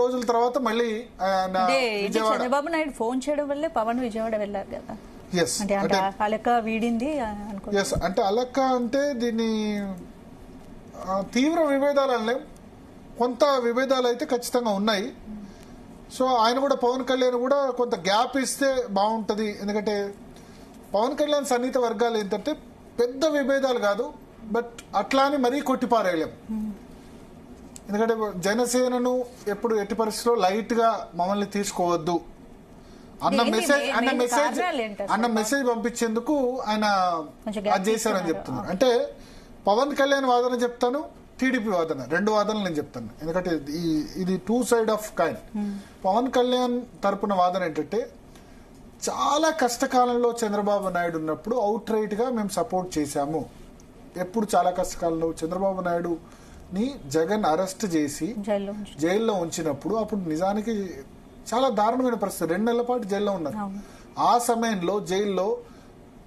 రోజుల తర్వాత మళ్ళీ చంద్రబాబు నాయుడు ఫోన్ చేయడం వల్లే పవన్ విజయవాడ వెళ్ళారు కదా. అంటే అలక్క వీడింది అంటే అలక్క అంటే దీన్ని తీవ్ర విభేదాలు అనలేం, కొంత విభేదాలు అయితే ఖచ్చితంగా ఉన్నాయి. సో ఆయన కూడా పవన్ కళ్యాణ్ కూడా కొంత గ్యాప్ ఇస్తే బాగుంటుంది. ఎందుకంటే పవన్ కళ్యాణ్ సన్నిహిత వర్గాలు ఏంటంటే పెద్ద విభేదాలు కాదు, బట్ అట్లా అని మరీ కొట్టిపారేయలేం. ఎందుకంటే జనసేనను ఎప్పుడు ఎట్టి పరిస్థితిలో లైట్ గా మమ్మల్ని తీసుకోవద్దు అన్న మెసేజ్ పంపించేందుకు ఆయన అది చేశారని చెప్తున్నారు. అంటే పవన్ కళ్యాణ్ వాదన చెప్తాను, టీడీపీ వాదన, రెండు వాదనలు నేను చెప్తాను. ఎందుకంటే ఇది two side of coin. Pawan Kalyan తరపున వాదన ఏంటంటే చాలా కష్టకాలంలో చంద్రబాబు నాయుడు ఉన్నప్పుడు అవుట్ రైట్ గా మేము సపోర్ట్ చేశాము. ఎప్పుడు చాలా కష్టకాలంలో చంద్రబాబు నాయుడుని జగన్ అరెస్ట్ చేసి జైల్లో ఉంచినప్పుడు అప్పుడు నిజానికి చాలా దారుణమైన పరిస్థితి, 2 నెలల పాటు జైల్లో ఉన్నారు. ఆ సమయంలో జైల్లో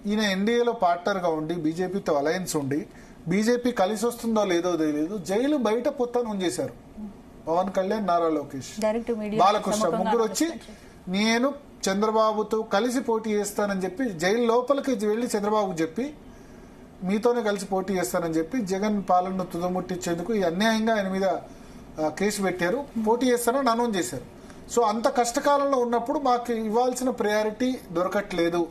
ఈయన ఎన్డీఏలో పార్ట్నర్ గా ఉండి బీజేపీతో అలయన్స్ ఉండి బీజేపీ కలిసి వస్తుందో లేదో తెలియదు, జైలు బయట పొత్తాను ఉంచేశారు. పవన్ కళ్యాణ్, నారా లోకేష్, బాలకృష్ణ ముగ్గురు వచ్చి నేను చంద్రబాబుతో కలిసి పోటీ చేస్తానని చెప్పి జైలు లోపలికి వెళ్లి చంద్రబాబుకు చెప్పి మీతోనే కలిసి పోటీ చేస్తానని చెప్పి జగన్ పాలనను తుదముట్టించేందుకు ఈ అన్యాయంగా ఆయన మీద కేసు పెట్టారు. పోటీ చేస్తానని అనౌన్స్ చేశారు. సో అంత కష్టకాలంలో ఉన్నప్పుడు మాకు ఇవ్వాల్సిన ప్రయారిటీ దొరకట్లేదు,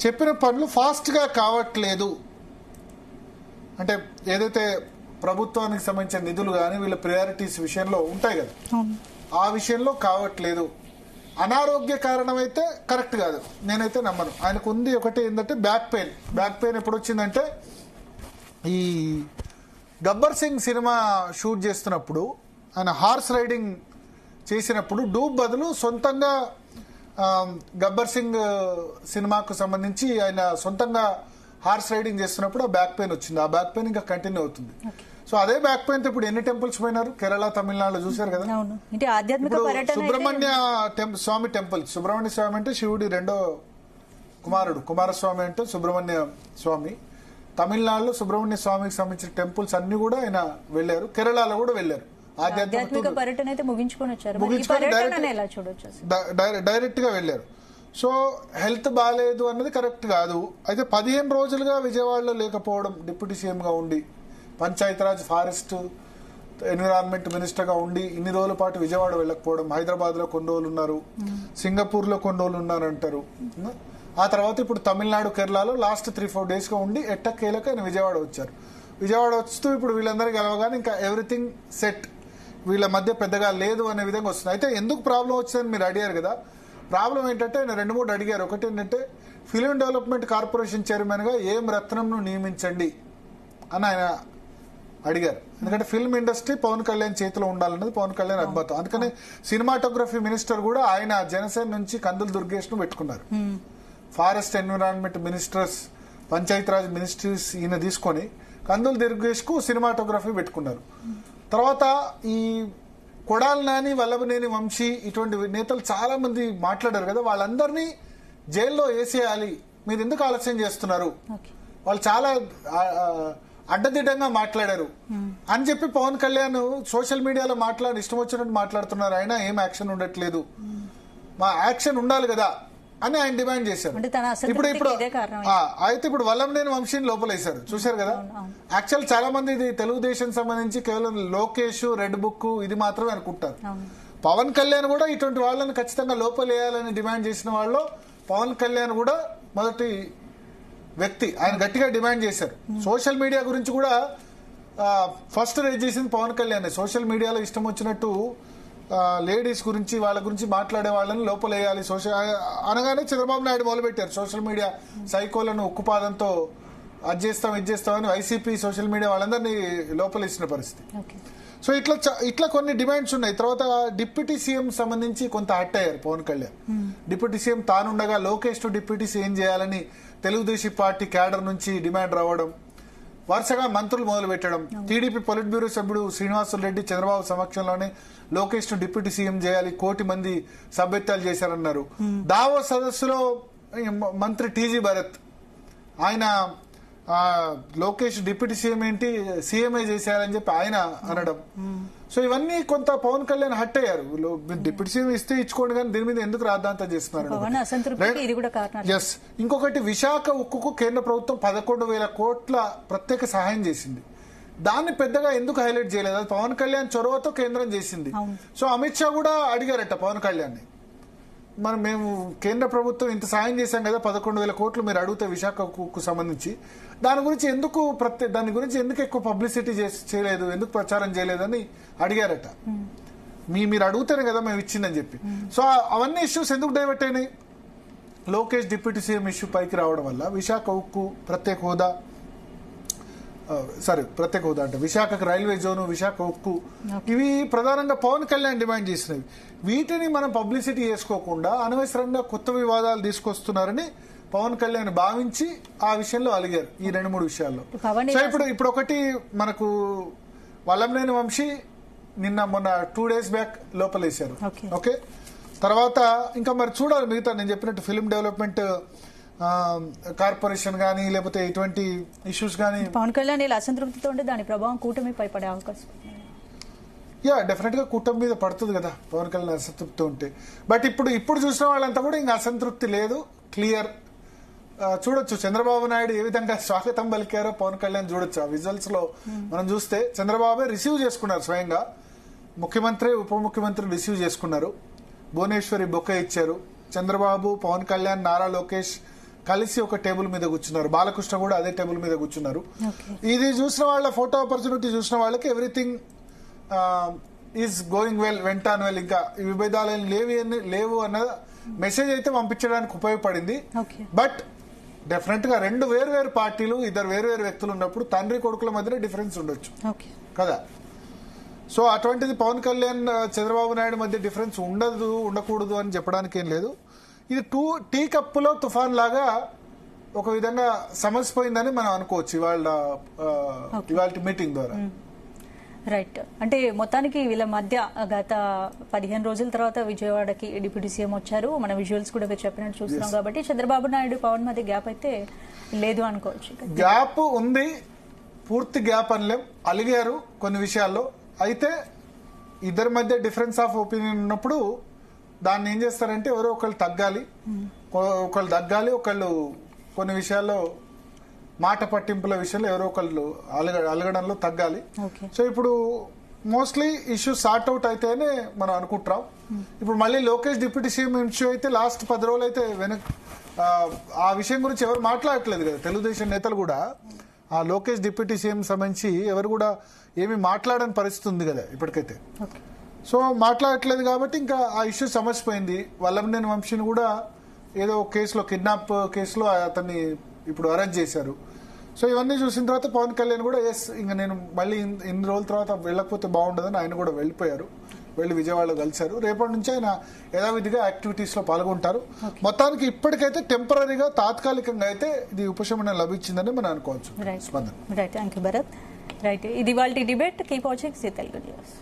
చెప్పిన పనులు ఫాస్ట్ గా కావట్లేదు. అంటే ఏదైతే ప్రభుత్వానికి సంబంధించిన నిధులు కానీ వీళ్ళ ప్రయారిటీస్ విషయంలో ఉంటాయి కదా, ఆ విషయంలో కావట్లేదు. అనారోగ్య కారణం అయితే కరెక్ట్ కాదు, నేనైతే నమ్మను. ఆయనకు ఉంది ఒకటి ఏంటంటే బ్యాక్ పెయిన్. బ్యాక్ పెయిన్ ఎప్పుడు వచ్చిందంటే ఈ గబ్బర్ సింగ్ సినిమా షూట్ చేస్తున్నప్పుడు ఆయన హార్స్ రైడింగ్ చేసినప్పుడు డూబ్ బదులు సొంతంగా గబ్బర్ సింగ్ సినిమాకు సంబంధించి ఆయన సొంతంగా హార్స్ రైడింగ్ చేస్తున్నప్పుడు ఆ బ్యాక్ పెయిన్ వచ్చింది. ఆ బ్యాక్ పెయిన్ ఇంకా కంటిన్యూ అవుతుంది. సో అదే బ్యాక్ పెయిన్ తో ఇప్పుడు ఎన్ని టెంపుల్స్ పోయినారు కేరళ, తమిళనాడులో చూశారు కదా. సుబ్రహ్మణ్య స్వామి టెంపుల్, సుబ్రహ్మణ్య స్వామి అంటే శివుడి రెండో కుమారుడు, కుమారస్వామి అంటే సుబ్రహ్మణ్య స్వామి. తమిళనాడులో సుబ్రహ్మణ్య స్వామికి సంబంధించిన టెంపుల్స్ అన్ని కూడా ఆయన వెళ్లారు, కేరళలో కూడా వెళ్లారు. ఆధ్యాత్మిక పర్యటన అయితే ముగించుకొని డైరెక్ట్ గా వెళ్లారు. సో హెల్త్ బాగాలేదు అన్నది కరెక్ట్ కాదు. అయితే 15 రోజులుగా విజయవాడలో లేకపోవడం, డిప్యూటీ సీఎం గా ఉండి పంచాయతీరాజ్, ఫారెస్ట్, ఎన్విరాన్మెంట్ మినిస్టర్ గా ఉండి ఇన్ని రోజుల పాటు విజయవాడ వెళ్ళకపోవడం, హైదరాబాద్ లో కొన్ని రోజులు ఉన్నారు, సింగపూర్ లో కొన్ని రోజులు ఉన్నారంటారు. ఆ తర్వాత ఇప్పుడు తమిళనాడు, కేరళలో లాస్ట్ 3-4 డేస్ గా ఉండి ఎట్టకేలకు ఆయన విజయవాడ వచ్చారు. విజయవాడ వస్తూ ఇప్పుడు వీళ్ళందరికీ కలవగానే ఇంకా ఎవ్రీథింగ్ సెట్, వీళ్ళ మధ్య పెద్దగా లేదు అనే విధంగా వస్తుంది. అయితే ఎందుకు ప్రాబ్లం వచ్చిందని మీరు అడిగారు కదా. ప్రాబ్లం ఏంటంటే ఆయన 2-3 అడిగారు. ఒకటి ఏంటంటే ఫిలిం డెవలప్మెంట్ కార్పొరేషన్ చైర్మన్ గా ఏం రత్నంను నియమించండి అని ఆయన అడిగారు. ఎందుకంటే ఫిల్మ్ ఇండస్ట్రీ పవన్ కళ్యాణ్ చేతిలో ఉండాలన్నది పవన్ కళ్యాణ్ అద్భుతం. అందుకని సినిమాటోగ్రఫీ మినిస్టర్ కూడా ఆయన జనసేన నుంచి కందుల దుర్గేష్ ను పెట్టుకున్నారు. Forest, environment ministers, Panchayati Raj ministries ఈయన తీసుకొని కందుల దుర్గేష్ కు సినిమాటోగ్రఫీ పెట్టుకున్నారు. తర్వాత ఈ కొడాలి నాని, వల్లభనేని వంశీ ఇటువంటి నేతలు చాలా మంది మాట్లాడారు కదా, వాళ్ళందరినీ జైల్లో వేసేయాలి, మీరు ఎందుకు ఆలస్యం చేస్తున్నారు, వాళ్ళు చాలా అడ్డదిడ్డంగా మాట్లాడారు అని చెప్పి పవన్ కళ్యాణ్ సోషల్ మీడియాలో ఇష్టం వచ్చినట్టు మాట్లాడుతున్నారు. అయినా ఏం యాక్షన్ ఉండట్లేదు, మా యాక్షన్ ఉండాలి కదా అని ఆయన డిమాండ్ చేశారు. అయితే ఇప్పుడు వల్లభనేని వంశీని లోపలేశారు, చూశారు కదా. యాక్చువల్ చాలా మంది ఇది తెలుగుదేశం సంబంధించి కేవలం లోకేష్, రెడ్ బుక్ ఇది మాత్రమే అనుకుంటారు. పవన్ కళ్యాణ్ కూడా ఇటువంటి వాళ్ళని ఖచ్చితంగా లోపలేయాలని డిమాండ్ చేసిన వాళ్ళు పవన్ కళ్యాణ్ కూడా మొదటి వ్యక్తి. ఆయన గట్టిగా డిమాండ్ చేశారు. సోషల్ మీడియా గురించి కూడా ఫస్ట్ రేజ్ చేసింది పవన్ కళ్యాణ్. సోషల్ మీడియాలో ఇష్టం వచ్చినట్టు లేడీస్ గురించి, వాళ్ళ గురించి మాట్లాడే వాళ్ళని లోపలేయాలి అనగానే చంద్రబాబు నాయుడు మొదలుపెట్టారు. సోషల్ మీడియా సైకోలను ఉక్కుపాదంతో అది చేస్తాం ఇది చేస్తామని వైసీపీ సోషల్ మీడియా వాళ్ళందరినీ లోపలేసిన పరిస్థితి. సో ఇట్లా కొన్ని డిమాండ్స్ ఉన్నాయి. తర్వాత డిప్యూటీ సీఎం సంబంధించి కొంత హట్ అయ్యారు పవన్ కళ్యాణ్. డిప్యూటీ సీఎం తానుండగా లోకేష్ టు డిప్యూటీ సీఎం చేయాలని తెలుగుదేశం పార్టీ క్యాడర్ నుంచి డిమాండ్ రావడం, వరుసగా మంత్రులు మొదలు పెట్టడం. టీడీపీ పొలిట్ బ్యూరో సభ్యుడు శ్రీనివాసులు రెడ్డి చంద్రబాబు సమక్షంలోనే లోకేష్ ను డిప్యూటీ సీఎం చేయాలి, 1 కోటి మంది సభ్యత్వాలు చేశారన్నారు. దావో సదస్సులో మంత్రి టీజీ భరత్ ఆయన లోకేష్ డిప్యూటీ సీఎం ఏంటి, సీఎంఏ చేశారని చెప్పి ఆయన అనడం. సో ఇవన్నీ కొంత పవన్ కళ్యాణ్ హట్ అయ్యారు. డిప్యూటీ సీఎం ఇస్తే ఇచ్చుకోండి కానీ దీని మీద ఎందుకు రాద్దాంతం చేస్తున్నారు. ఎస్, ఇంకొకటి విశాఖ ఉక్కుకు కేంద్ర ప్రభుత్వం 11,000 కోట్ల ప్రత్యేక సహాయం చేసింది. దాన్ని పెద్దగా ఎందుకు హైలైట్ చేయలేదు? అది పవన్ కళ్యాణ్ చొరవతో కేంద్రం చేసింది. సో అమిత్ షా కూడా అడిగారట పవన్ కళ్యాణ్ ని, మరి మేము కేంద్ర ప్రభుత్వం ఇంత సాయం చేశాం కదా 11,000 కోట్లు మీరు అడిగితే విశాఖకు సంబంధించి దాని గురించి ఎందుకు ఎక్కువ పబ్లిసిటీ చేయలేదు, ఎందుకు ప్రచారం చేయలేదని అడిగారట. మీరు అడుగుతారు కదా మేము ఇచ్చిందని చెప్పి. సో అవన్నీ ఇష్యూస్ ఎందుకు డైవర్ట్ అయినాయి? లోకేష్ డిప్యూటీ సీఎం ఇష్యూ పైకి రావడం వల్ల విశాఖ ఉక్కు ప్రత్యేక హోదా అంటే విశాఖకు రైల్వే జోను, విశాఖ ఉక్కు, ఇవి ప్రధానంగా పవన్ కళ్యాణ్ డిమాండ్ చేసినవి. వీటిని మనం పబ్లిసిటీ చేసుకోకుండా అనవసరంగా కొత్త వివాదాలు తీసుకొస్తున్నారని పవన్ కళ్యాణ్ భావించి ఆ విషయంలో అలిగారు ఈ 2-3 విషయాల్లో. సో ఇప్పుడు ఒకటి మనకు వల్లంనేని వంశీ మొన్న 2 days బ్యాక్ లోపలేశారు. ఓకే, తర్వాత ఇంకా మరి చూడాలి మిగతా నేను చెప్పినట్టు ఫిల్మ్ డెవలప్మెంట్ కార్పొరేషన్ గానీ లేకపోతే ఇటువంటి ఇష్యూస్ గానీ. పవన్ కళ్యాణ్ ఇలా అసంతృప్తితో ఉంటే దాని ప్రభావం కూటమిపై పడే అవకాశం. డెఫినెట్ గా కూటమి మీద పడుతుంది కదా పవన్ కళ్యాణ్ అసంతృప్తి ఉంటే. బట్ ఇప్పుడు చూసిన వాళ్ళంతా కూడా ఇంకా అసంతృప్తి లేదు, క్లియర్. చూడొచ్చు చంద్రబాబు నాయుడు ఏ విధంగా స్వాగతం పలికారో పవన్ కళ్యాణ్ చూడొచ్చు. ఆ విజువల్స్ లో మనం చూస్తే చంద్రబాబే రిసీవ్ చేసుకున్నారు స్వయంగా, ముఖ్యమంత్రి ఉప ముఖ్యమంత్రి రిసీవ్ చేసుకున్నారు, భువనేశ్వరి బొకే ఇచ్చారు. చంద్రబాబు, పవన్ కళ్యాణ్, నారా లోకేష్ కలిసి ఒక టేబుల్ మీద కూర్చున్నారు, బాలకృష్ణ కూడా అదే టేబుల్ మీద కూర్చున్నారు. ఇది చూసిన వాళ్ళ ఫోటో ఆపర్చునిటీ చూసిన వాళ్ళకి ఎవ్రీథింగ్ ఈజ్ గోయింగ్ వెల్, వెంట ఆన్ వెల్, ఇంకా ఈ విభేదాలు లేవు అన్న మెసేజ్ అయితే పంపించడానికి ఉపయోగపడింది. బట్ డెఫినెట్ గా 2 వేరు పార్టీలు, 2 వేరు వ్యక్తులు ఉన్నప్పుడు తండ్రి కొడుకుల మధ్య డిఫరెన్స్ ఉండొచ్చు కదా. సో అటువంటిది పవన్ కళ్యాణ్ చంద్రబాబు నాయుడు మధ్య డిఫరెన్స్ ఉండకూడదు అని చెప్పడానికి ఏం లేదు. ఇది టీ కప్పులో తుఫాన్ లాగా ఒక విధంగా సమసిపోయిందని మనం అనుకోవచ్చు ఇవాళ మీటింగ్ ద్వారా. రైట్, అంటే మొత్తానికి వీళ్ళ మధ్య గత 15 రోజుల తర్వాత విజయవాడకి డిప్యూటీ సీఎం వచ్చారు. మన విజువల్స్ కూడా మీరు చెప్పినట్టు చూస్తున్నాం కాబట్టి చంద్రబాబు నాయుడు పవన్ మధ్య గ్యాప్ అయితే లేదు అనుకోవచ్చు. గ్యాప్ ఉంది, పూర్తి గ్యాప్ అనలేం, అలిగారు కొన్ని విషయాల్లో. అయితే ఇద్దరి మధ్య డిఫరెన్స్ ఆఫ్ ఒపీనియన్ ఉన్నప్పుడు దాన్ని ఏం చేస్తారంటే ఎవరో ఒకళ్ళు తగ్గాలి, ఒకళ్ళు కొన్ని విషయాల్లో మాట పట్టింపుల విషయంలో ఎవరో ఒకళ్ళు అలగడంలో తగ్గాలి. సో ఇప్పుడు మోస్ట్లీ ఇష్యూ సార్ట్ అవుట్ అయితేనే మనం అనుకుంటున్నాం. ఇప్పుడు మళ్ళీ లోకేష్ డిప్యూటీ సీఎం ఇష్యూ అయితే లాస్ట్ 10 రోజులు అయితే ఆ విషయం గురించి ఎవరు మాట్లాడట్లేదు కదా. తెలుగుదేశం నేతలు కూడా ఆ లోకేష్ డిప్యూటీ సీఎం సంబంధించి ఎవరు కూడా ఏమి మాట్లాడని పరిస్థితి ఉంది కదా ఇప్పటికైతే. సో మాట్లాడట్లేదు కాబట్టి ఇంకా ఆ ఇష్యూ సమసిపోయింది. వల్లంనేని వంశీని కూడా ఏదో కేసులో, కిడ్నాప్ కేసులో అతన్ని ఇప్పుడు అరెస్ట్ చేశారు. సో ఇవన్నీ చూసిన తర్వాత పవన్ కళ్యాణ్ కూడా ఇంకా నేను మళ్ళీ ఇన్ని రోజుల తర్వాత వెళ్ళకపోతే బాగుండదని ఆయన కూడా వెళ్ళిపోయారు, వెళ్ళి విజయవాడలో కలిశారు. రేపటి నుంచి ఆయన యథావిధిగా యాక్టివిటీస్ లో పాల్గొంటారు. మొత్తానికి ఇప్పటికైతే టెంపరీగా, తాత్కాలికంగా అయితే ఇది ఉపశమనం లభించిందని మనం అనుకోవచ్చు. Right, thank you Bharat. Right, ఇది వాళ్ళ debate. Keep watching Zee Telugu news.